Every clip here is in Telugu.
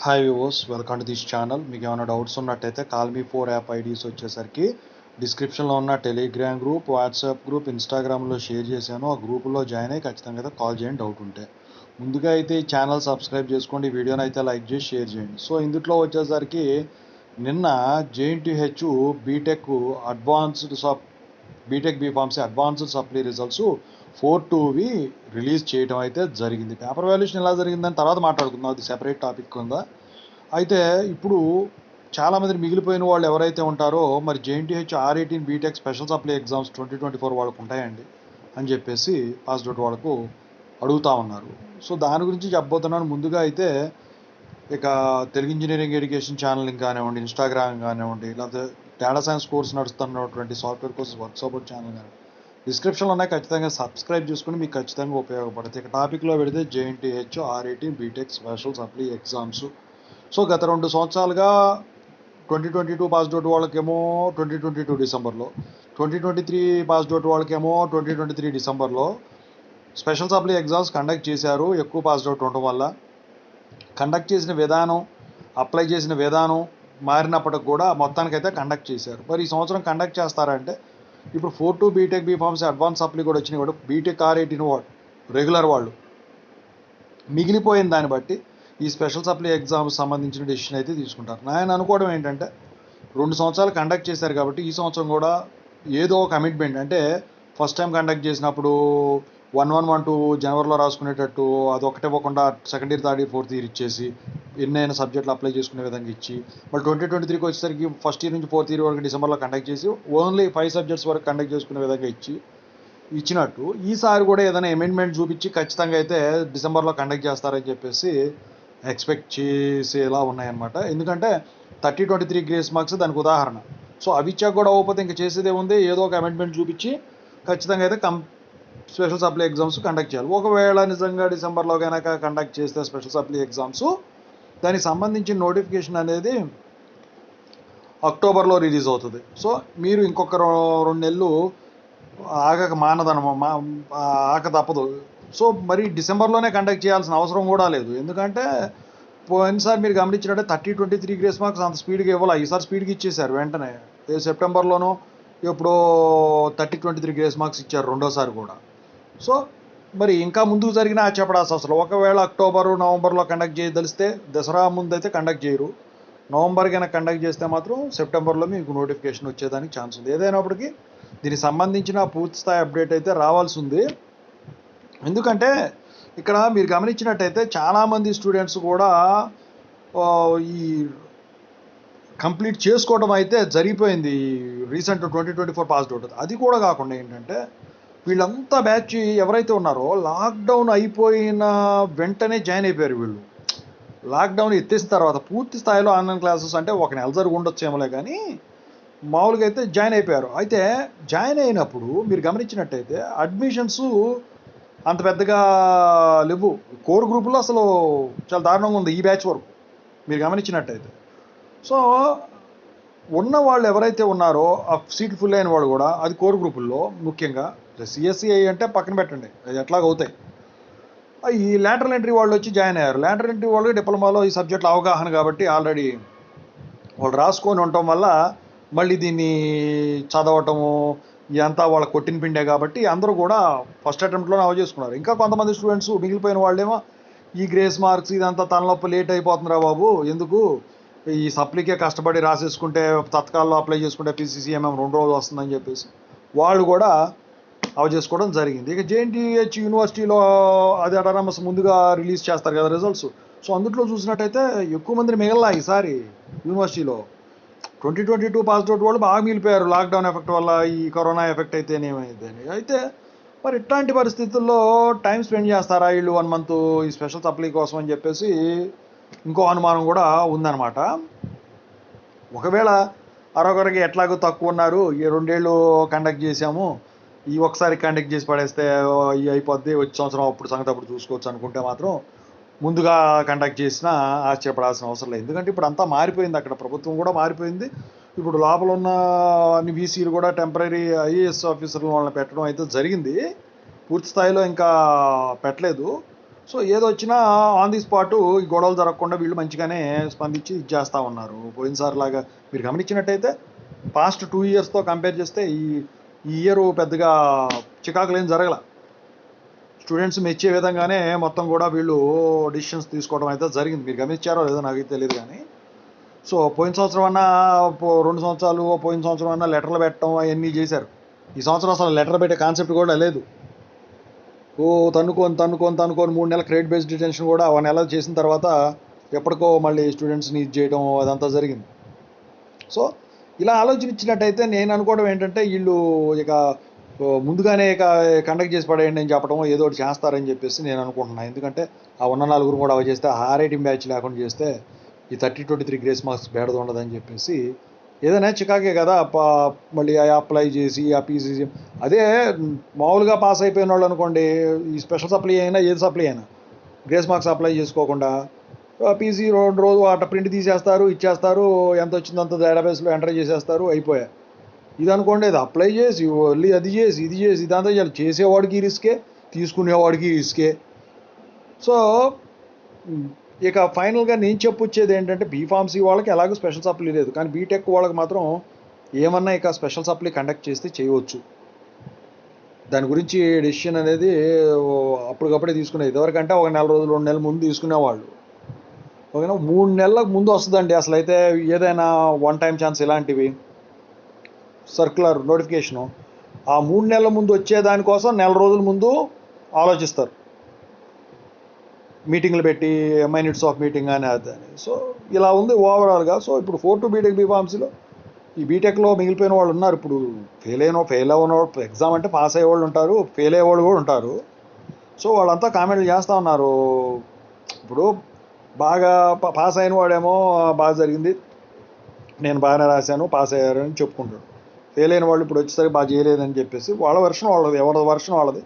Hi viewers, welcome to this channel. మీకు ఏమైనా డౌట్స్ ఉన్నట్టయితే కాల్ మీ 4 యాప్ ఐడీస్ వచ్చేసరికి డిస్క్రిప్షన్లో ఉన్న టెలిగ్రామ్ గ్రూప్, వాట్సాప్ గ్రూప్, ఇన్స్టాగ్రామ్లో షేర్ చేశాను. ఆ గ్రూపులో జాయిన్ అయ్యి ఖచ్చితంగా అయితే కాల్ చేయండి డౌట్ ఉంటే. ముందుగా అయితే ఈ ఛానల్ సబ్స్క్రైబ్ చేసుకోండి, వీడియోని అయితే లైక్ చేసి షేర్ చేయండి. సో ఇందులో వచ్చేసరికి నిన్న JNTH BTech BTech BPharmacy advanced supply results 4/2వి రిలీజ్ చేయడం అయితే జరిగింది. పేపర్ వాల్యుయేషన్ ఎలా జరిగిందని తర్వాత మాట్లాడుకుందాం, అది సెపరేట్ టాపిక్ ఉందా. అయితే ఇప్పుడు చాలామంది మిగిలిపోయిన వాళ్ళు ఎవరైతే ఉంటారో మరి JNTH R18 BTech special supply exams 2024 వాళ్ళకు ఉంటాయండి అని చెప్పేసి పాస్డ్ అవుట్ వాళ్ళకు అడుగుతూ ఉన్నారు. సో దాని గురించి చెప్పబోతున్నాను. ముందుగా అయితే ఇక తెలుగు ఇంజనీరింగ్ ఎడ్యుకేషన్ ఛానల్ కానివ్వండి, ఇన్స్టాగ్రామ్ కానివ్వండి, లేకపోతే డేటా సైన్స్ కోర్స్ నడుస్తున్నటువంటి software courses work support channel కానీ డిస్క్రిప్షన్లో ఉన్నాయి, ఖచ్చితంగా సబ్స్క్రైబ్ చేసుకుని మీకు ఖచ్చితంగా ఉపయోగపడుతుంది. ఇక టాపిక్లో పెడితే JNTH R18 BTech special supply exams. So గత 2 సంవత్సరాలుగా 2022 పాస్డ్ అవుట్ వాళ్ళకేమో 2022 డిసెంబర్లో, 2023 పాస్డ్ అవుట్ వాళ్ళకేమో 2023 డిసెంబర్లో స్పెషల్ సప్లీ ఎగ్జామ్స్ కండక్ట్ చేశారు. ఎక్కువ పాస్డ్ అవుట్ ఉండడం వల్ల కండక్ట్ చేసిన విధానం, అప్లై చేసిన విధానం మారినప్పటికి కూడా మొత్తానికైతే కండక్ట్ చేశారు. మరి ఈ సంవత్సరం కండక్ట్ చేస్తారంటే ఇప్పుడు 4/2 బీటెక్ బీఫార్మసీ అడ్వాన్స్ సప్లీ కూడా వచ్చినాయి కూడా బీటెక్ R18 వాళ్ళు రెగ్యులర్ వాళ్ళు మిగిలిపోయిన దాన్ని బట్టి ఈ స్పెషల్ సప్లీ ఎగ్జామ్స్ సంబంధించిన డెసిషన్ అయితే తీసుకుంటారు. నేను అనుకోవడం ఏంటంటే 2 సంవత్సరాలు కండక్ట్ చేశారు కాబట్టి ఈ సంవత్సరం కూడా ఏదో ఒక కమిట్మెంట్, అంటే ఫస్ట్ టైం కండక్ట్ చేసినప్పుడు 1112 జనవరిలో రాసుకునేటట్టు అది ఒకటే పోకుండా second year, third year, fourth year ఇచ్చేసి ఎన్నైనా సబ్జెక్టులు అప్లై చేసుకునే విధంగా ఇచ్చి, మళ్ళీ 2023కి వచ్చేసరికి ఫస్ట్ ఇయర్ నుంచి ఫోర్త్ ఇయర్ వరకు డిసెంబర్లో కండక్ట్ చేసి ఓన్లీ 5 సబ్జెక్ట్స్ వరకు కండక్ట్ చేసుకునే విధంగా ఇచ్చినట్టు ఈసారి కూడా ఏదైనా అమెండ్మెంట్ చూపించి ఖచ్చితంగా అయితే డిసెంబర్లో కండక్ట్ చేస్తారని చెప్పేసి ఎక్స్పెక్ట్ చేసేలా ఉన్నాయన్నమాట. ఎందుకంటే 30/23 గ్రేస్ మార్క్స్ దానికి ఉదాహరణ. సో అవి ఇచ్చాక కూడా అవ్వకపోతే ఇంకా చేసేదే ఉంది, ఏదో ఒక అమెండ్మెంట్ చూపించి ఖచ్చితంగా అయితే స్పెషల్ సప్లీ ఎగ్జామ్స్ కండక్ట్ చేయాలి. ఒకవేళ నిజంగా డిసెంబర్లో కనుక కండక్ట్ చేస్తే స్పెషల్ సప్లీ ఎగ్జామ్స్, దానికి సంబంధించిన నోటిఫికేషన్ అనేది అక్టోబర్లో రిలీజ్ అవుతుంది. సో మీరు ఇంకొక 2 నెలలు ఆగక ఆక తప్పదు. సో మరి డిసెంబర్లోనే కండక్ట్ చేయాల్సిన అవసరం కూడా లేదు. ఎందుకంటే పోయినసారి మీరు గమనించినట్టే 30/23 గ్రేస్ మార్క్స్ అంత స్పీడ్గా ఇవ్వాలి, ఈసారి స్పీడ్గా ఇచ్చేశారు వెంటనే. సెప్టెంబర్లోనూ ఎప్పుడో 30/23 గ్రేస్ మార్క్స్ ఇచ్చారు రెండోసారి కూడా. సో మరి ఇంకా ముందుకు జరిగినా చెప్పడాల్సిన అవసరం. ఒకవేళ అక్టోబరు, నవంబర్లో కండక్ట్ చేయదలిస్తే దసరా ముందు అయితే కండక్ట్ చేయరు. నవంబర్ కనుక కండక్ట్ చేస్తే మాత్రం సెప్టెంబర్లో మీకు నోటిఫికేషన్ వచ్చేదానికి ఛాన్స్ ఉంది. ఏదైనప్పటికీ దీనికి సంబంధించిన పూర్తి స్థాయి అప్డేట్ అయితే రావాల్సి ఉంది. ఎందుకంటే ఇక్కడ మీరు గమనించినట్టయితే చాలామంది స్టూడెంట్స్ కూడా ఈ కంప్లీట్ చేసుకోవడం అయితే జరిగిపోయింది రీసెంట్ 2024 పాస్డ్ అవుట్. అది కూడా కాకుండా ఏంటంటే వీళ్ళంతా బ్యాచ్ ఎవరైతే ఉన్నారో లాక్డౌన్ అయిపోయిన వెంటనే జాయిన్ అయిపోయారు. వీళ్ళు లాక్డౌన్ ఎత్తేసిన తర్వాత పూర్తి స్థాయిలో ఆన్లైన్ క్లాసెస్ అంటే ఒక నెల జరుగు ఉండొచ్చేమోలే కానీ మామూలుగా అయితే జాయిన్ అయిపోయారు. అయితే జాయిన్ అయినప్పుడు మీరు గమనించినట్టయితే అడ్మిషన్స్ అంత పెద్దగా లేవు. కోర్ గ్రూపులో అసలు చాలా దారుణంగా ఉంది ఈ బ్యాచ్ వరకు మీరు గమనించినట్టయితే. సో ఉన్న వాళ్ళు ఎవరైతే ఉన్నారో ఆ సీట్లు ఫుల్ అయిన వాళ్ళు కూడా అది కోర్ గ్రూపుల్లో ముఖ్యంగా CSE అంటే పక్కన పెట్టండి, అది ఎట్లాగవుతాయి. ఈ లాటరల్ ఎంట్రీ వాళ్ళు వచ్చి జాయిన్ అయ్యారు. లాటరల్ ఎంట్రీ వాళ్ళు డిప్లొమాలో ఈ సబ్జెక్టుల అవగాహన కాబట్టి ఆల్రెడీ వాళ్ళు రాసుకొని ఉండటం వల్ల మళ్ళీ దీన్ని చదవటము ఇదంతా వాళ్ళ కొట్టిన పిండే కాబట్టి అందరూ కూడా ఫస్ట్ అటెంప్ట్లోనే చేసుకున్నారు. ఇంకా కొంతమంది స్టూడెంట్స్ మిగిలిపోయిన వాళ్ళేమో ఈ గ్రేస్ మార్క్స్ ఇదంతా తలనొప్పి లేట్ అయిపోతుందిరా బాబు, ఎందుకు ఈ సప్లీకే కష్టపడి రాసేసుకుంటే తత్కాల్లో అప్లై చేసుకుంటే PCCMM 2 రోజులు వస్తుందని చెప్పేసి వాళ్ళు కూడా చేసుకోవడం జరిగింది. ఇక JNTH యూనివర్సిటీలో అది అటానమస్ ముందుగా రిలీజ్ చేస్తారు కదా రిజల్ట్స్. సో అందులో చూసినట్టయితే ఎక్కువ మందిని మిగల ఈసారి యూనివర్సిటీలో 2022 పాస్డ్ అవుట్ వాళ్ళు బాగా మిగిలిపోయారు లాక్డౌన్ ఎఫెక్ట్ వల్ల, ఈ కరోనా ఎఫెక్ట్ అయితేనేమైందని. అయితే మరి ఇట్లాంటి పరిస్థితుల్లో టైం స్పెండ్ చేస్తారా వీళ్ళు 1 మంత్ ఈ స్పెషల్ సప్లీ కోసం అని చెప్పేసి ఇంకో అనుమానం కూడా ఉందన్నమాట. ఒకవేళ అరొకరికి ఎట్లాగో తక్కువ ఉన్నారు, ఈ 2 ఏళ్ళు కండక్ట్ చేసాము, ఈ ఒకసారి కండక్ట్ చేసి పడేస్తే ఈ అయిపోద్ది, వచ్చే సంవత్సరం అప్పుడు సంగతి అప్పుడు చూసుకోవచ్చు అనుకుంటే మాత్రం ముందుగా కండక్ట్ చేసినా ఆశ్చర్యపడాల్సిన అవసరం లేదు. ఎందుకంటే ఇప్పుడు అంతా మారిపోయింది, అక్కడ ప్రభుత్వం కూడా మారిపోయింది. ఇప్పుడు లోపల ఉన్న అన్ని VCలు కూడా టెంపరీ IAS ఆఫీసర్లు వాళ్ళని పెట్టడం అయితే జరిగింది, పూర్తి స్థాయిలో ఇంకా పెట్టలేదు. సో ఏదొచ్చినా ఆన్ ది స్పాటు ఈ గొడవలు జరగకుండా వీళ్ళు మంచిగానే స్పందించి ఇది చేస్తూ ఉన్నారు. పోయినసారి లాగా మీరు గమనించినట్టయితే పాస్ట్ 2 ఇయర్స్తో కంపేర్ చేస్తే ఈ ఇయర్ పెద్దగా చికాకులు ఏం జరగల. స్టూడెంట్స్ మెచ్చే విధంగానే మొత్తం కూడా వీళ్ళు డిసిషన్స్ తీసుకోవడం అయితే జరిగింది. మీరు గమనించారో లేదో నాకు తెలియదు కానీ. సో పోయిన సంవత్సరం అన్నా 2 సంవత్సరాలు పోయిన సంవత్సరం అన్నా లెటర్లు పెట్టడం అవన్నీ చేశారు. ఈ సంవత్సరం అసలు లెటర్ పెట్టే కాన్సెప్ట్ కూడా లేదు. తన్నుకొని 3 నెలల క్రెడిట్ బేస్డ్ డిటెన్షన్ కూడా 1 నెల చేసిన తర్వాత ఎప్పటికో మళ్ళీ స్టూడెంట్స్ని ఇది చేయడం అదంతా జరిగింది. సో ఇలా ఆలోచించినట్టయితే నేను అనుకోవడం ఏంటంటే వీళ్ళు ఇక ముందుగానే ఇక కండక్ట్ చేసి పడేయండి అని చెప్పడం ఏదో ఒకటి చేస్తారని చెప్పేసి నేను అనుకుంటున్నాను. ఎందుకంటే ఆ ఉన్న 4 కూడా అవి చేస్తే ఆ రేటింగ్ బ్యాచ్ లేకుండా చేస్తే ఈ 30-23 గ్రేస్ మార్క్స్ బేడద ఉండదని చెప్పేసి ఏదైనా చికాకే కదా. మళ్ళీ అప్లై చేసి ఆ పీసీ అదే మామూలుగా పాస్ అయిపోయిన వాళ్ళు అనుకోండి, ఈ స్పెషల్ సప్లీ అయినా ఏది సప్లీ అయినా గ్రేస్ మార్క్స్ అప్లై చేసుకోకుండా పీసీ 2 రోజు అట్లా ప్రింట్ తీసేస్తారు, ఇచ్చేస్తారు, ఎంత వచ్చిందో అంత డేటాబేస్లో ఎంటర్ చేసేస్తారు, అయిపోయా. ఇది అనుకోండి, ఇది అప్లై చేసి మళ్ళీ అది చేసి ఇది చేసి ఇదంతా చేసేవాడికి రిస్కే, తీసుకునేవాడికి రిస్కే. సో ఇక ఫైనల్గా నేను చెప్పొచ్చేది ఏంటంటే బీఫార్మసీ వాళ్ళకి ఎలాగో స్పెషల్ సప్లీ లేదు, కానీ బీటెక్ వాళ్ళకి మాత్రం ఏమన్నా ఇక స్పెషల్ సప్లీ కండక్ట్ చేస్తే చేయవచ్చు. దాని గురించి డెసిషన్ అనేది అప్పటికప్పుడే తీసుకునేది. ఇదివరకంటే 1 నెల రోజులు 2 నెలల ముందు తీసుకునేవాళ్ళు. ఓకేనా, 3 నెలలకు ముందు వస్తుందండి అసలు అయితే ఏదైనా 1 టైం ఛాన్స్ ఇలాంటివి సర్క్యులర్ నోటిఫికేషను. ఆ 3 నెలల ముందు వచ్చేదానికోసం నెల రోజుల ముందు ఆలోచిస్తారు, మీటింగ్లు పెట్టి మినిట్స్ ఆఫ్ మీటింగ్ అని అదని. సో ఇలా ఉంది ఓవరాల్గా. సో ఇప్పుడు 4 బీటెక్ బీఫార్మసీలో ఈ బీటెక్లో మిగిలిపోయిన వాళ్ళు ఉన్నారు. ఇప్పుడు ఫెయిల్ అవ్వని వాళ్ళు, ఎగ్జామ్ అంటే పాస్ అయ్యే వాళ్ళు ఉంటారు, ఫెయిల్ అయ్యే వాళ్ళు కూడా ఉంటారు. సో వాళ్ళంతా కామెంట్లు చేస్తూ ఉన్నారు. ఇప్పుడు బాగా పాస్ అయిన వాడేమో బాగా జరిగింది, నేను బాగానే రాశాను, పాస్ అయ్యారని చెప్పుకుంటాడు. ఫెయిల్ అయిన వాళ్ళు ఇప్పుడు వచ్చేసరికి బాగా చేయలేదని చెప్పేసి వాళ్ళ వెర్షన్ వాళ్ళది, ఎవరి వెర్షన్ వాళ్ళది.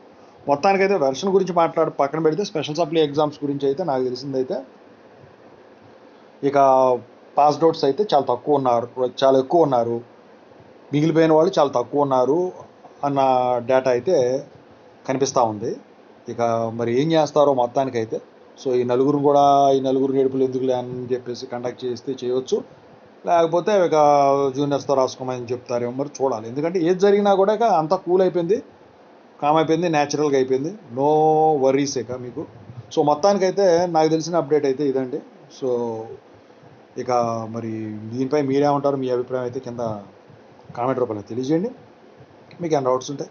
మొత్తానికైతే వెర్షన్ గురించి పక్కన పెడితే స్పెషల్ సప్లీ ఎగ్జామ్స్ గురించి అయితే నాకు తెలిసిందైతే ఇక పాస్డ్ అవుట్స్ అయితే చాలా ఎక్కువ ఉన్నారు, మిగిలిపోయిన వాళ్ళు చాలా తక్కువ ఉన్నారు అన్న డేటా అయితే కనిపిస్తూ ఉంది. ఇక మరి ఏం చేస్తారో మొత్తానికైతే. సో ఈ నలుగురు నేర్పులు ఎందుకులే అని చెప్పేసి కండక్ట్ చేస్తే చేయవచ్చు, లేకపోతే ఇక జూనియర్స్తో రాసుకోమని చెప్తారేమో, మరి చూడాలి. ఎందుకంటే ఏది జరిగినా కూడా ఇక అంతా కూల్ అయిపోయింది, కామ్ అయిపోయింది, న్యాచురల్గా అయిపోయింది, నో వర్రీస్ ఇక మీకు. సో మొత్తానికైతే నాకు తెలిసిన అప్డేట్ అయితే ఇదండి. సో ఇక మరి దీనిపై మీరేమంటారు, మీ అభిప్రాయం అయితే కింద కామెంట్ రూపంలో తెలియజేయండి. మీకు ఏమైనా డౌట్స్ ఉంటే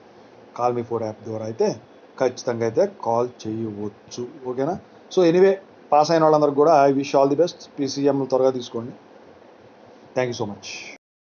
కాల్ మీ 4 యాప్ ద్వారా అయితే ఖచ్చితంగా అయితే కాల్ చేయవచ్చు. ఓకేనా. సో ఎనీవే, పాస్ అయిన వాళ్ళందరికీ కూడా I wish all the best. పీసీఎంలు త్వరగా తీసుకోండి. Thank you so much.